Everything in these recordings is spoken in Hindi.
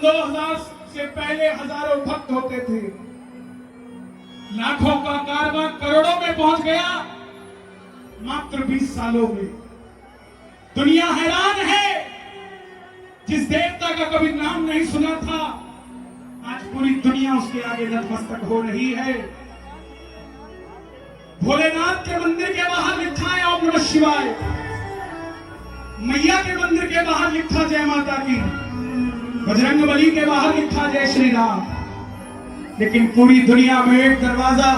2000 से पहले हजारों भक्त होते थे, लाखों का कारवां करोड़ों में पहुंच गया मात्र 20 सालों में। दुनिया हैरान है, जिस देवता का कभी नाम नहीं सुना था आज पूरी दुनिया उसके आगे नतमस्तक हो रही है। भोलेनाथ के मंदिर के बाहर लिखा है ओम नमः शिवाय, मैया के मंदिर के बाहर लिखा जय माता की, बजरंगबली के बाहर लिखा जय श्री राम। लेकिन पूरी दुनिया में एक दरवाजा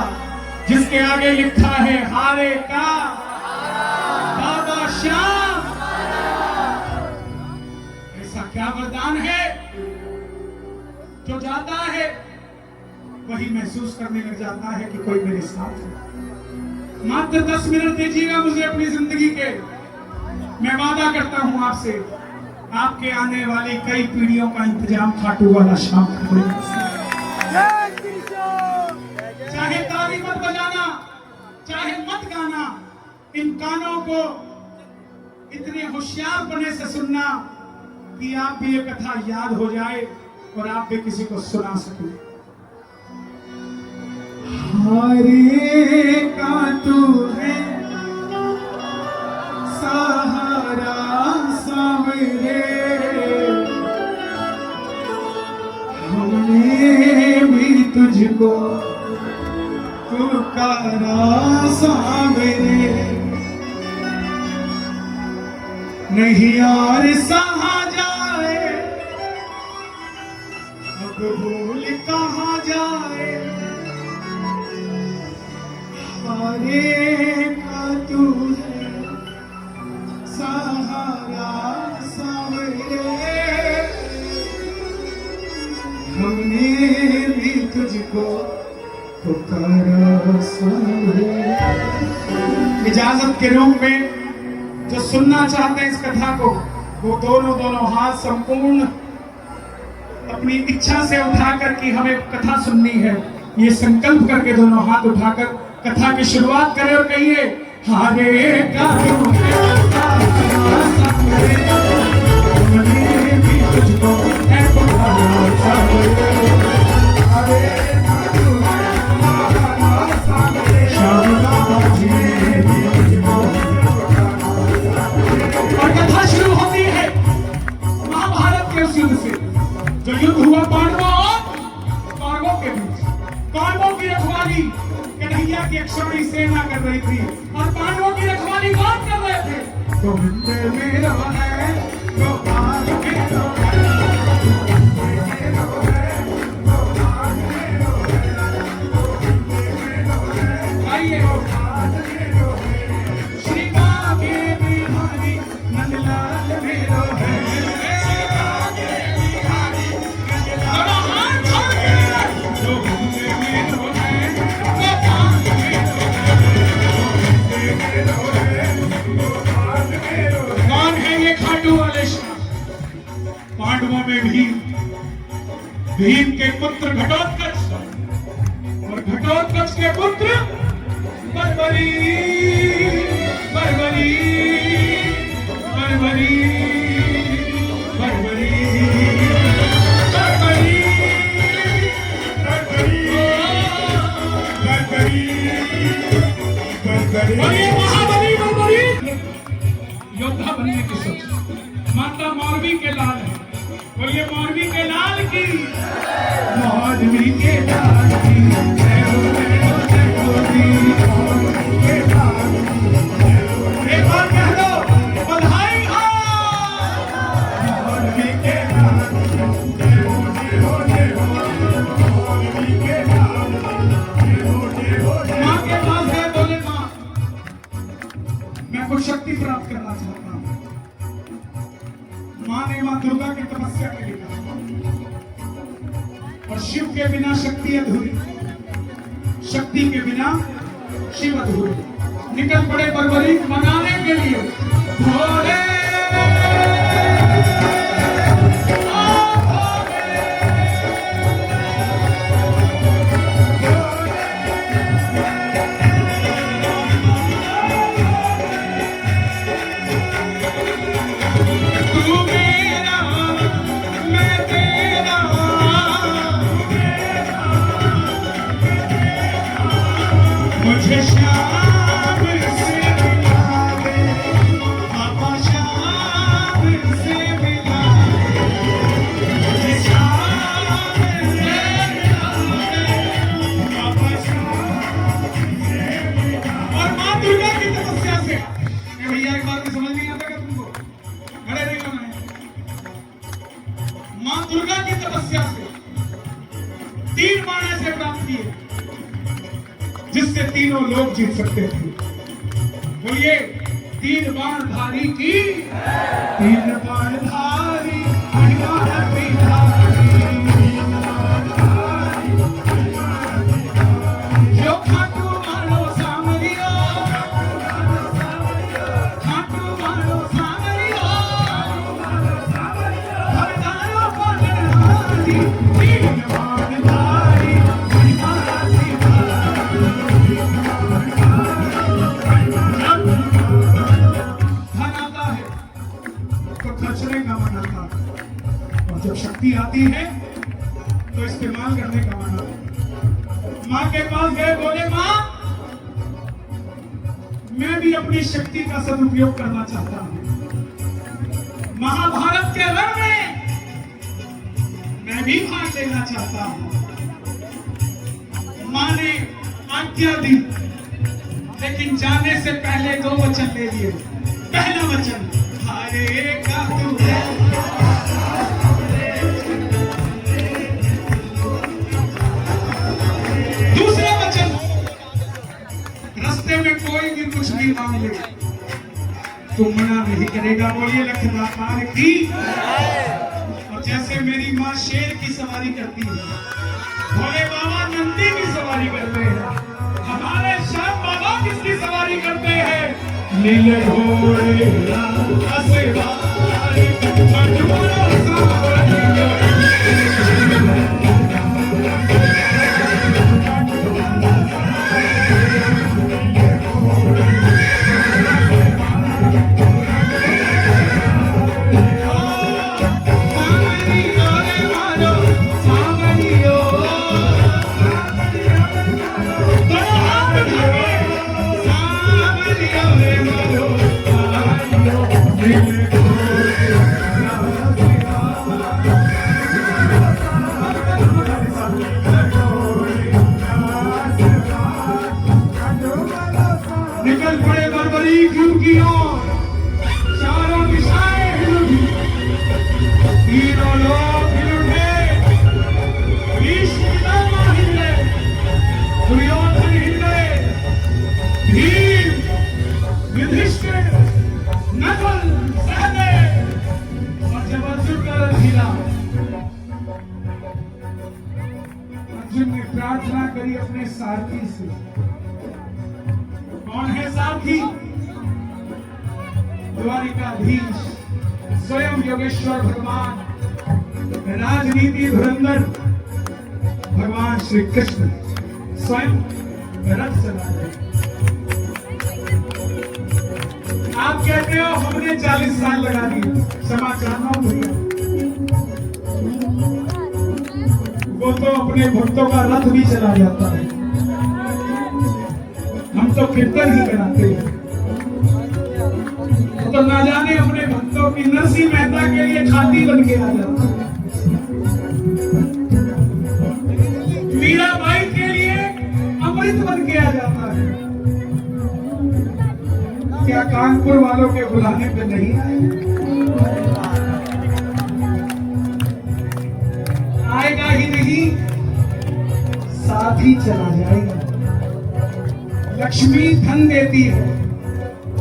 जिसके आगे लिखा है हारे का बाबा श्याम। ऐसा क्या वरदान है, जो जाता है वही महसूस करने लग जाता है कि कोई मेरे साथ है। मात्र 10 मिनट दीजिएगा मुझे अपनी जिंदगी के, मैं वादा करता हूं आपसे, आपके आने वाली कई पीढ़ियों का इंतजाम खाटू वाला श्याम करेगा। चाहे ताली मत बजाना, चाहे मत गाना, इन कानों को इतने होशियार बने से सुनना कि आप भी ये कथा याद हो जाए और आप भी किसी को सुना सकें। हरे का तू है सहारा सावरे, हमने भी तुझको पुकारा सावरे, नहीं यार सहा जाए अब भूल कहाँ जाए, हरे का तू है सहारा सावरे, हमने भी तुझको पुकारा सावरे। इजाजत के रूप में जो सुनना चाहते हैं इस कथा को, वो दोनों हाथ संपूर्ण अपनी इच्छा से उठाकर कि हमें कथा सुननी है, ये संकल्प करके दोनों हाथ उठाकर कथा की शुरुआत करें और कहिए हरे का तू हमने भी तुझको है पुकारा सावरे, हरे का तू श्याम जी भी तुझको। और कथा शुरू होती है महाभारत के उस युद्ध से, जो युद्ध हुआ पांडवों और कौरवों के बीच। कौरवों की रखवाली कन्हैया की अक्षौणी सेना कर रही थी और पांडवों की रखवाली कौन कर रहे थे? गोविंद मेरो है, गोपाल मेरो है, आइए श्री बागे बिहारी नंदलाल मेरो है, पांडवों में भीम के पुत्र घटोत्कच और घटोत्कच के पुत्र बर्बरी, बर्बरी, बर्बरी, बर्बरी, बर्बरी, बर्बरी, बर्बरी, और ये महाबली बर्बरी योद्धा बनने की सोच। माता मौरवी के लाल है, बोलिए मौरवी के लाल की, मौरवी के लाल की जय हो, जय हो, जय हो जी, मौरवी के लाल की। एक बार कह दो बधाई हो, मौरवी के लाल की जय हो, जय हो, जय हो, मौरवी के लाल की जय हो, जय हो। माँ के पास है, बोले माँ मैं कुछ शक्ति प्राप्त करना चाहता हूँ। माँ ने माँ दुर्गा की तपस्या के लिए कहा, और शिव के बिना शक्ति अधूरी, शक्ति के बिना शिव अधूरे। निकल पड़े बर्बरी मनाने के लिए, भोले तू मेरा मैं तेरा तीनों लोग जीत सकते थे। बोलिए, तीन बाणधारी की, तीन बाणधारी महारथी धारी, जो खाटू मारो सांवरिया, खाटू मारो सांवरिया, भरतारो बाणधारी, तीन बाणधारी महारथी धारी। धन आता है तो खर्चने का मन आता है, और जब शक्ति आती है तो इस्तेमाल करने का मन आता है। माँ के पास गए, बोले माँ मैं भी अपनी शक्ति का सदुपयोग करना चाहता हूँ, महाभारत के रण में मैं भी भाग लेना चाहता हूँ। माँ ने आज्ञा दी, लेकिन जाने से पहले दो वचन ले लिए। पहला वचन, हरे का तू है, दूसरा वचन, रास्ते में कोई भी कुछ भी मांग ले तू मना नहीं करेगा। बोलिए लखदातार की। और जैसे मेरी माँ शेर की सवारी करती है, भोले बाबा नंदी की सवारी करते हैं, हमारे श्याम बाबा किसकी सवारी करते हैं? नीले घोड़े असवारी, मजबूरों सवारी। निकल पड़े बर्बरी की ओर, चारों दिशाएं हिल उठी, तीनों लोग हिल उठे। भीष्म पितामह हिले, दुर्योधन हिले, भीम, युधिष्ठिर, नकुल, सहदेव, और जब अर्जुन का रथ हिला, अर्जुन ने प्रार्थना करी अपने सारथी से। कौन है सारथी? द्वारिकाधीश, स्वयं योगेश्वर भगवान, राजनीति धुरंधर भगवान श्री कृष्ण स्वयं रथ चला रहे। आप कहते हो हमने 40 साल लगा दिए, समाचार ना भैया, वो तो अपने भक्तों का रथ भी चला जाता है, हम तो कीर्तन ही कराते हैं। तो ना जाने अपने भक्तों की नरसिंह मेहता के लिए खाती बन के आ जाता है, मीराबाई के लिए अमृत बन के आ जाता है। क्या कानपुर वालों के बुलाने पे नहीं आए? आएगा ही नहीं, साथ ही चला जाएगा। लक्ष्मी धन देती है,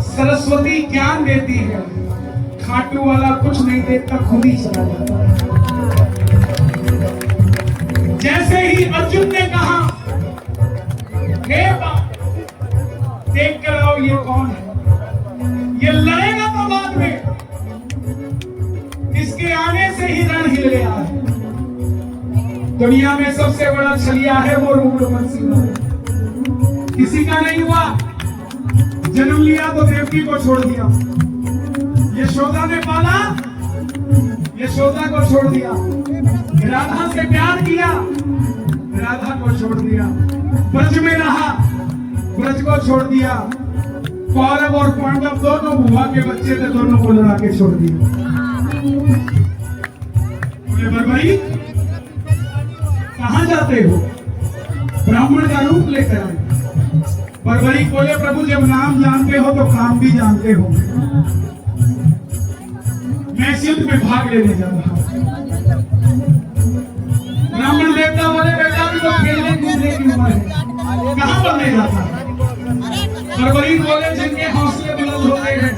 सरस्वती ज्ञान देती है, खाटू वाला कुछ नहीं देता, खुद ही चला जाता है। जैसे ही अर्जुन ने कहा, हे बाप देख कर आओ ये कौन है, ये लड़ेगा तो बाद में, इसके आने से ही रण हिल गया है। दुनिया में सबसे बड़ा छलिया है वो रूपमन सिंह, किसी का नहीं हुआ। जन्म लिया तो देवकी को छोड़ दिया, यशोदा ने पाला, यशोदा को छोड़ दिया। राधा से प्यार किया, राधा को छोड़ दिया। ब्रज में रहा, ब्रज को छोड़ दिया। कौरव और पांडव दोनों बुआ के बच्चे थे, दोनों को लड़ा के छोड़ दिया। बर्बरी कहां जाते हो? ब्राह्मण का रूप लेकर आए। बर्बरी बोले प्रभु जब नाम जानते हो तो काम भी जानते हो, मैं इस युद्ध में भाग लेने जा रहा हूं। ब्राह्मण देवता बोले बेटा भी तो खेलने कूदने की उम्र है, कहां बनने जाता है? परवरी बोले जिनके हौसले बुलंद होते हैं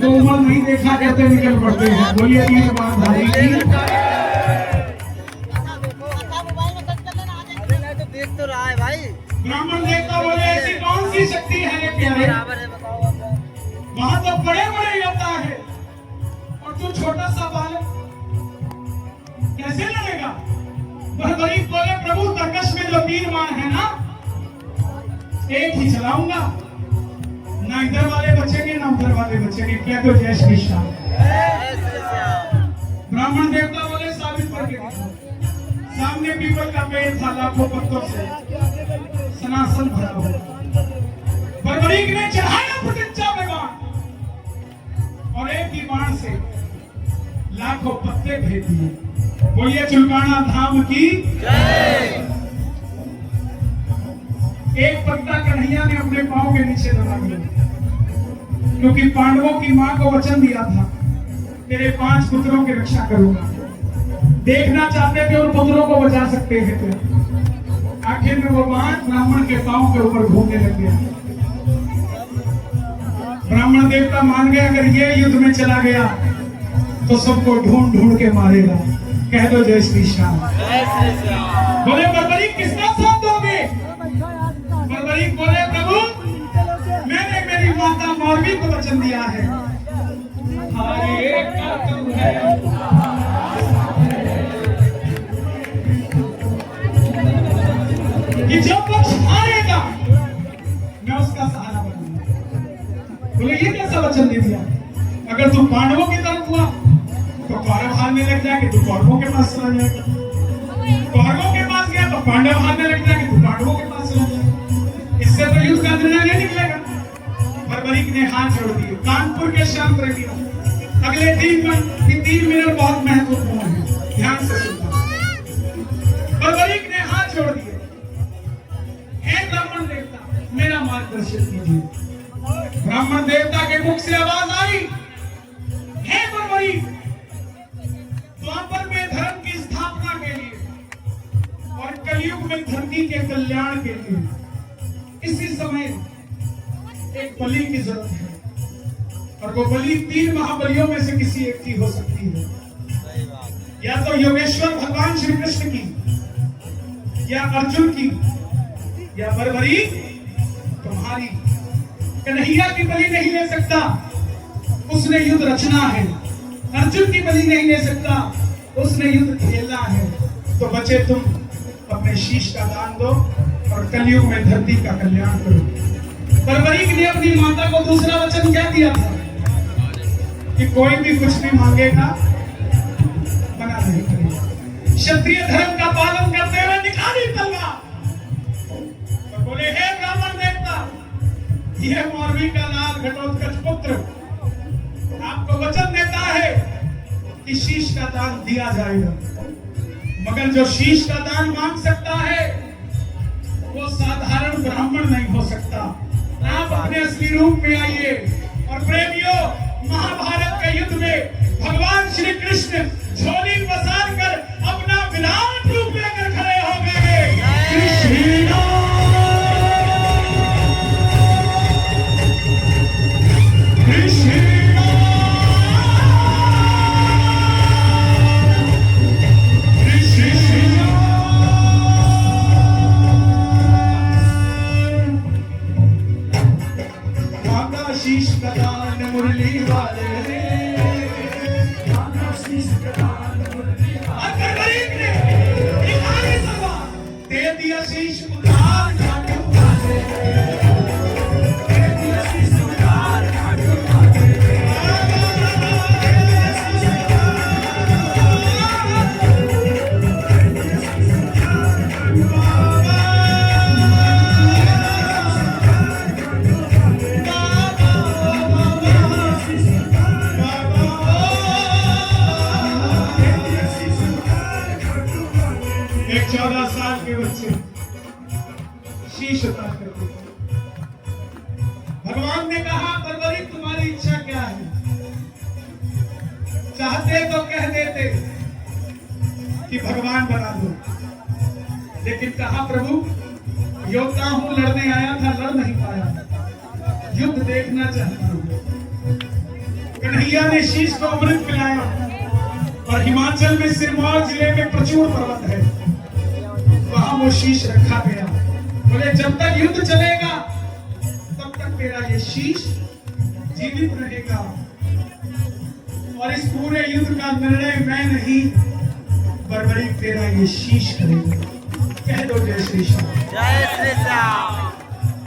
वो उम्र नहीं देखा कहते निकल पड़ते हैं। बोलिए तीन बात भाई देख तो रहा है भाई। ब्राह्मण देवता बोले ऐसी कौन सी शक्ति है रे प्यारे, वहां तो बड़े बड़े योद्धा है और तू छोटा सा बालक कैसे लड़ेगा। परवरी बोले प्रभु तर्कश में जो तीर-बाण है ना एक ही चलाऊंगा, ना इधर वाले बचेंगे ना उधर वाले बचेंगे। क्या तो जय श्री श्याम। ब्राह्मण देवता बोले साबित करके दिखाओ। सामने पीपल का पेड़ था लाखों पत्तों से सनासन भरा हुआ। परवरीक ने चढ़ाया प्रतिज्ञा में बाण और एक ही बाण से लाखों पत्ते भेज दिए। बोलिए चुलकाना धाम की जय। एक पत्ता कन्हैया ने अपने पांव के नीचे दबा दिया, क्योंकि पांडवों की मां को वचन दिया था तेरे 5 पुत्रों की रक्षा करूंगा। देखना चाहते थे उन पुत्रों को बचा सकते थे क्या। आखिर में वो बाण ब्राह्मण के पांव के ऊपर घूमने लग गया। ब्राह्मण देवता मान गए अगर ये युद्ध में चला गया तो सबको ढूंढ ढूंढ के मारेगा। कह दो जय श्री श्याम। बोले परवरी किसका साथ दोगे। परवरी बोले प्रभु मैंने मेरी माता मौरवी को वचन दिया है कि जो पक्ष हारेगा मैं उसका सहारा बनूंगा। बोले ये कैसा वचन दे दिया। अगर तू पांडवों की तरफ हुआ तो कौरव हारने लग जाएंगे, तू कौरवों के पास चला जाएगा। कौरवों के पास गया तो पांडव हारने लग जाएंगे, तू पांडवों के पास चला जाएगा। इससे तो युद्ध का निर्णय नहीं निकलेगा। परवरीक ने हाथ जोड़ दिए। कानपुर के श्याम प्रेमी अगले 3 मिनट बहुत महत्वपूर्ण है, ध्यान से सुनना। परवरीक ने हाथ जोड़ दिए। हे ब्राह्मण देवता मेरा मार्गदर्शन कीजिए। ब्राह्मण देवता के मुख से आवाज आई, हे परवरीक द्वापर में धर्म की स्थापना के लिए और कलयुग में धरती के कल्याण के लिए इसी समय एक बलि की जरूरत है और वो बलि 3 महाबलियों में से किसी एक की हो सकती है। या तो योगेश्वर भगवान श्री कृष्ण की या अर्जुन की या परवरी तुम्हारी। कन्हैया की बलि नहीं ले सकता, उसने युद्ध रचना है। अर्जुन की बलि नहीं ले सकता, उसने युद्ध खेलना है। तो बचे तुम अपने शीश का दान दो और कलयुग में धरती का कल्याण करो। परवरीक ने अपनी माता को दूसरा वचन क्या दिया था कि कोई भी कुछ भी मांगेगा मना नहीं करेगा। क्षत्रिय धर्म का पालन करते हुए निकाली तलवार तो बोले हे ब्राह्मण देवता यह मौरवी का लाल घटोत्कच पुत्र आपको वचन देता है कि शीश का दान दिया जाएगा, मगर जो शीश का दान मांग सकता है वो साधारण ब्राह्मण नहीं हो सकता। आप अपने असली रूप में आइए। और प्रेमियों महाभारत के युद्ध में भगवान श्री कृष्ण झोली पसार कर अपना विराट रूप लेकर खड़े हो गए। कृष्ण शीश का दान मुरली वाले दे दिया शीश उधार एक 14 साल के बच्चे शीश उतार करते थे। भगवान ने कहा परवरी तुम्हारी इच्छा क्या है। चाहते तो कह देते कि भगवान बना दो, लेकिन कहा प्रभु योद्धा हूं लड़ने आया था लड़ नहीं पाया, युद्ध देखना चाहता हूं। कन्हैया ने शीश को अमृत पिलाया और हिमाचल में सिरमौर जिले में प्रचुर पर्वत है, वहां वो शीश रखा गया। बोले जब तक युद्ध चलेगा तब तक तेरा ये शीश जीवित रहेगा और इस पूरे युद्ध का निर्णय मैं नहीं बरबरी तेरा ये शीश करेगा। कह दो जय श्री श्याम। जय श्री श्याम।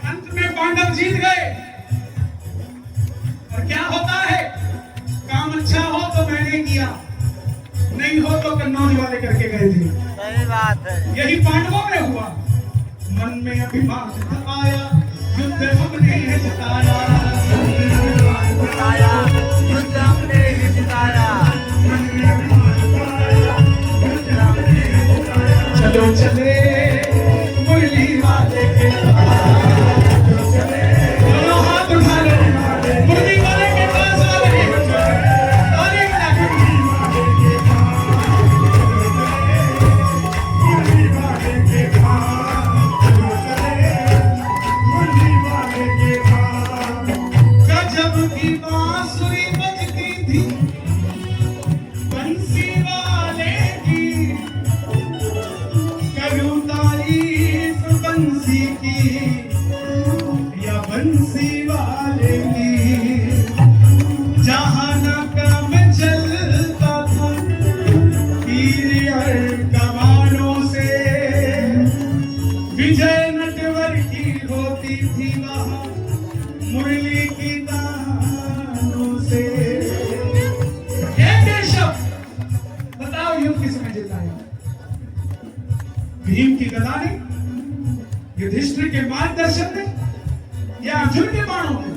अंत में पांडव जीत गए। और क्या होता है, काम अच्छा हो तो मैंने किया, नहीं हो तो कन्नौज वाले करके गए थे। सही बात है। यही पांडवों में हुआ। मन में अभिमान आया, युद्ध हमने है जिताया, युद्ध हमने ही जिताया। चलो चले मुरली वाले के पास, दोनों हाथ उठा लो, मुरली वाले के पास आ गए। ताली बजा के गजब की बांसुरी बजती थी बंसी वाले की, करूं तारीफ बंसी की या बंसी वाले की। जहां ना काम चलता था तीर और कमानों से, विजय नटवर की होती थी वहां मुरली की तानों से। केशव बताओ युद्ध किसमें जिताया? भीम की गदा ने, युधिष्ठिर के मार्गदर्शन में, या अर्जुन के बाणों में?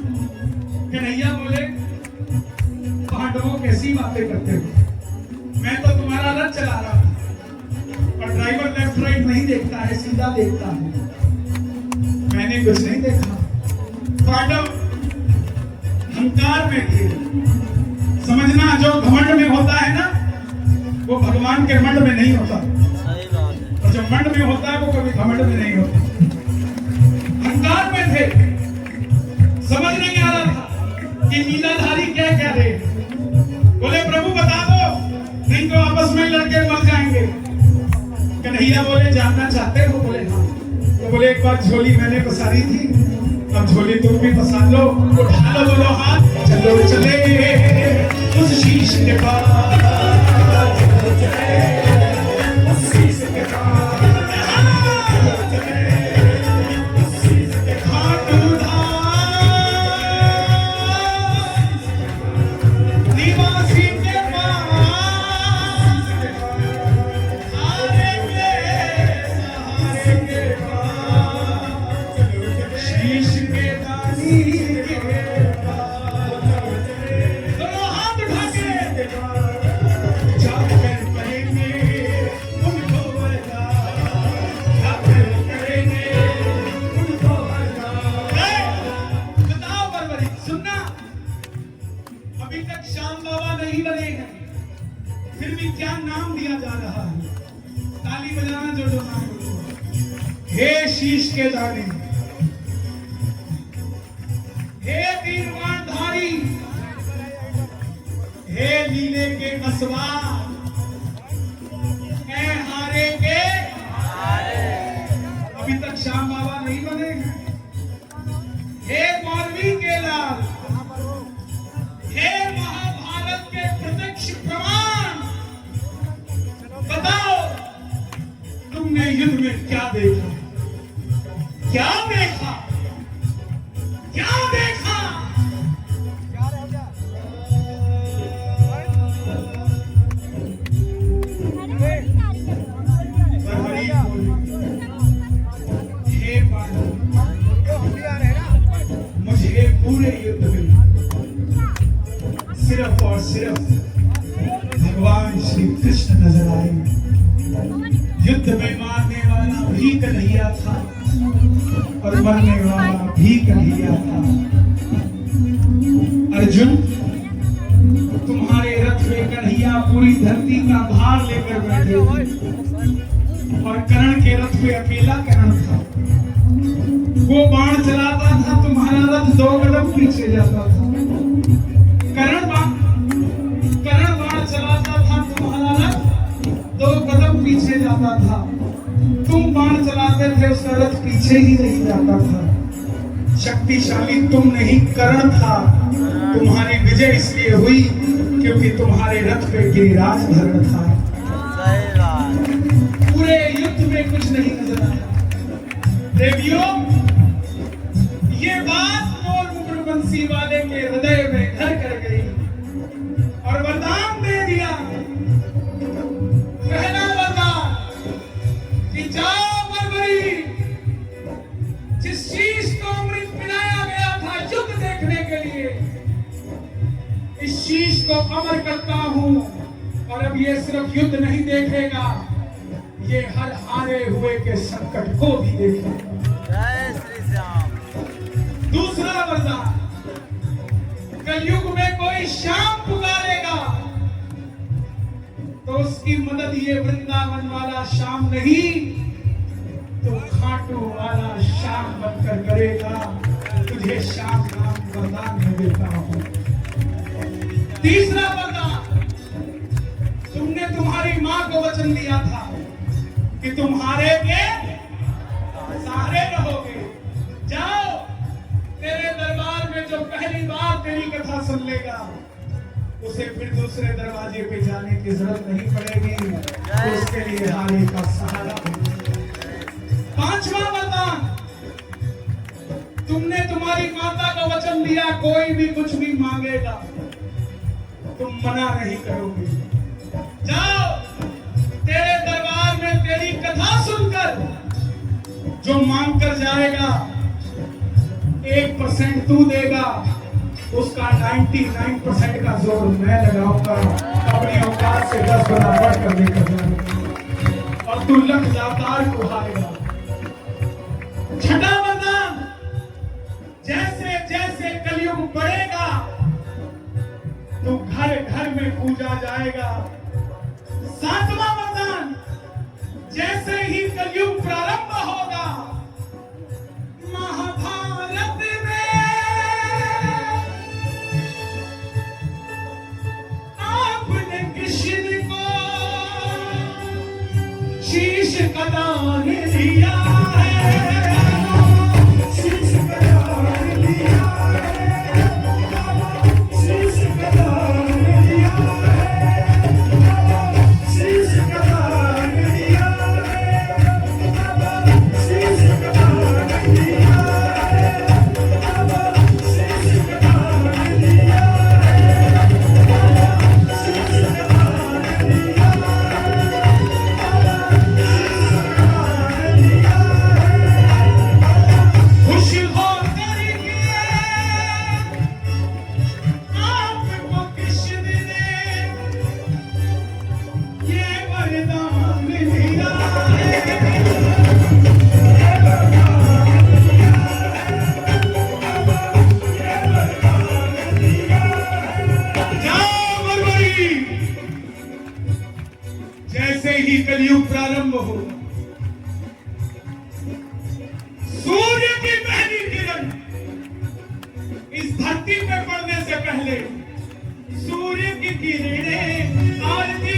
कन्हैया बोले पांडवों कैसी बातें करते हो, मैं तो तुम्हारा रथ चला रहा था और ड्राइवर लेफ्ट राइट नहीं देखता है, सीधा देखता है, मैंने कुछ नहीं देखा। पांडव अहंकार में थे। समझना जो घमंड में होता है ना वो भगवान के मंड में नहीं होता, सही बात है। और जो मंड में होता है वो कभी घमंड में नहीं होता। अहंकार में थे, समझ नहीं आ रहा था कि लीलाधारी क्या कह रहे हैं। बोले प्रभु बता दो, नहीं तो आपस में लड़के मर जाएंगे। कन्हैया बोले जानना चाहते हो? बोले हाँ। तो बोले एक बार झोली मैंने पसारी थी, अब झोली तुम भी पसार लो, उठा लो दोनों हाथ, चलो चले उस शीश के पास, चलो चले उस शीश के पास, चलो चले उस शीश के खाटू धाम निवासी के पास, हारेंगे सहारेंगे पास, शीश के दानी के पास, दोनों हाथ उठा के जाकर करेंगे उनको बरदार, जाकर करेंगे उनको बरदार। बताओ बरबरी, सुनना, अभी तक श्याम बाबा नहीं बने हैं, फिर भी क्या नाम दिया जा रहा है? ताली बजाना जो जो नाम बोलो। हे शीश के दाने, हे तीरबाणधारी, हे लीले के कसवार, हे हारे के अभी तक श्याम बाबा नहीं बने हैं। हे मौलवी के लाल, हे महाभारत के प्रत्यक्ष प्रमाण, बताओ तुमने युद्ध में क्या देखा? क्या देखा? क्या देखा? बरबरी बोली, हे पांडव, मुझे पूरे युद्ध में सिर्फ और सिर्फ भगवान श्री कृष्ण नजर आए। युद्ध में मारने वाला भी कन्हैया था और मरने वाला भी कन्हैया था। अर्जुन, तुम्हारे रथ में कन्हैया पूरी धरती का भार लेकर बैठे थे और कर्ण के रथ पे अकेला कर्ण था। वो बाण चलाता था, तुम्हारा रथ 2 कदम पीछे जाता था। करण बाण चलाता था तुम्हारा रथ 2 कदम पीछे जाता था। तुम बाण चलाते थे उसका रथ पीछे ही नहीं जाता था। शक्तिशाली तुम नहीं करण था। तुम्हारी विजय इसलिए हुई क्योंकि तुम्हारे रथ पे गिरिराज धरण था। सही बात। पूरे युद्ध में कुछ नहीं नजर आया। देवियों, ये बात मोर मुकुट बंसी वाले के हृदय में घर कर गई और वरदान दे दिया। पहला वरदान कि जाओ बरबरी, जिस शीश को अमृत पिलाया गया था युद्ध देखने के लिए, इस शीश को अमर करता हूं और अब ये सिर्फ युद्ध नहीं देखेगा, ये हर हारे हुए के संकट को भी देखेगा। जय श्री श्याम। दूसरा वरदान, कलयुग में कोई श्याम पुकारेगा तो उसकी मदद ये वृंदावन वाला श्याम नहीं तो खाटू वाला श्याम बनकर करेगा। तुझे श्याम नाम वरदान में देता हूं। तीसरा वरदान, तुमने तुम्हारी मां को वचन दिया था कि तुम्हारे के सहारे रहोगे। जाओ, तेरे दरबार में जो पहली बार तेरी कथा सुन लेगा उसे फिर दूसरे दरवाजे पे जाने की जरूरत नहीं पड़ेगी। तो उसके लिए हारे का सहारा। पांचवा वरदान, तुमने तुम्हारी माता को वचन दिया कोई भी कुछ भी मांगेगा तुम मना नहीं करोगे। जाओ, तेरे दरबार में तेरी कथा सुनकर जो मांग कर जाएगा 1% तू देगा, उसका 99% का जोर मैं लगाऊंगा। अपनी औकात से 10 गुना बढ़ कर लेकर जाऊंगा और तू लख जातार को हारेगा। छठा वरदान, जैसे जैसे कलयुग बढ़ेगा तो घर घर में पूजा जाएगा। सातवां वरदान, जैसे ही कलयुग प्रारंभ होगा महाभारत में आपने कृष्ण को शीश का दान दिया है। शीश का दान दिया है। शीश का दान दिया है। शीश का दान दिया है। शीश का दान दिया है। शीश का दान दिया खुश होकर के आपको कृष्ण ने ये वरदान दिया है। जाओ बरबरी, जैसे ही कलयुग प्रारंभ हो सूर्य की पहली किरण इस धरती पे पड़ने से पहले सूर्य की किरणें आरती